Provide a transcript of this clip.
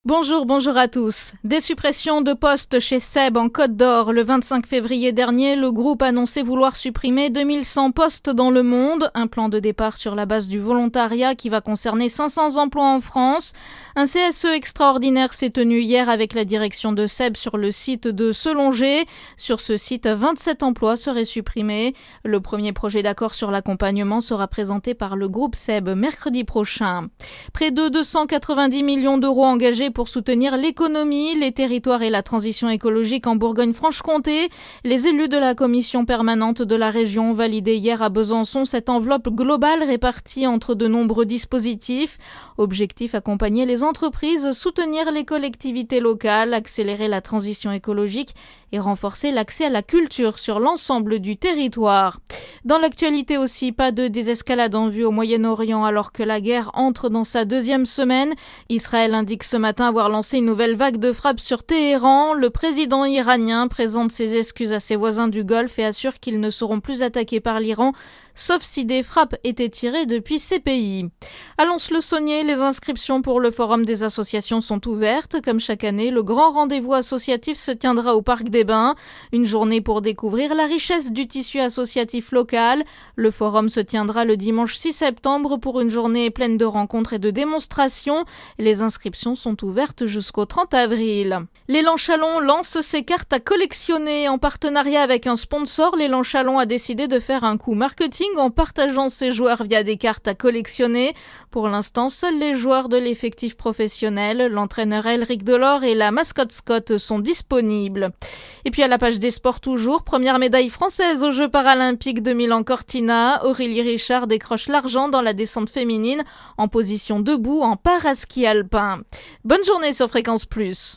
Bonjour à tous. Des suppressions de postes chez SEB en Côte d'Or. Le 25 février dernier, le groupe annonçait vouloir supprimer 2100 postes dans le monde. Un plan de départ sur la base du volontariat qui va concerner 500 emplois en France. Un CSE extraordinaire s'est tenu hier avec la direction de SEB sur le site de Selongé. Sur ce site, 27 emplois seraient supprimés. Le premier projet d'accord sur l'accompagnement sera présenté par le groupe SEB mercredi prochain. Près de 290 millions d'euros engagés pour soutenir l'économie, les territoires et la transition écologique en Bourgogne-Franche-Comté. Les élus de la commission permanente de la région ont validé hier à Besançon cette enveloppe globale répartie entre de nombreux dispositifs. Objectif: accompagner les entreprises, soutenir les collectivités locales, accélérer la transition écologique et renforcer l'accès à la culture sur l'ensemble du territoire. Dans l'actualité aussi, pas de désescalade en vue au Moyen-Orient alors que la guerre entre dans sa deuxième semaine. Israël indique ce matin avoir lancé une nouvelle vague de frappes sur Téhéran. Le président iranien présente ses excuses à ses voisins du Golfe et assure qu'ils ne seront plus attaqués par l'Iran, sauf si des frappes étaient tirées depuis ces pays. À Lons-le-Saunier, les inscriptions pour le Forum des associations sont ouvertes. Comme chaque année, le grand rendez-vous associatif se tiendra au Parc des Bains. Une journée pour découvrir la richesse du tissu associatif local. Le forum se tiendra le dimanche 6 septembre pour une journée pleine de rencontres et de démonstrations. Les inscriptions sont ouvertes jusqu'au 30 avril. L'élan Chalon lance ses cartes à collectionner. En partenariat avec un sponsor, l'élan Chalon a décidé de faire un coup marketing en partageant ses joueurs via des cartes à collectionner. Pour l'instant, seuls les joueurs de l'effectif professionnel, l'entraîneur Elric Delors et la mascotte Scott sont disponibles. Et puis à la page des sports toujours, première médaille française aux Jeux paralympiques de Milan-Cortina. Aurélie Richard décroche l'argent dans la descente féminine en position debout en paraski alpin. Bonne journée sur Fréquence Plus.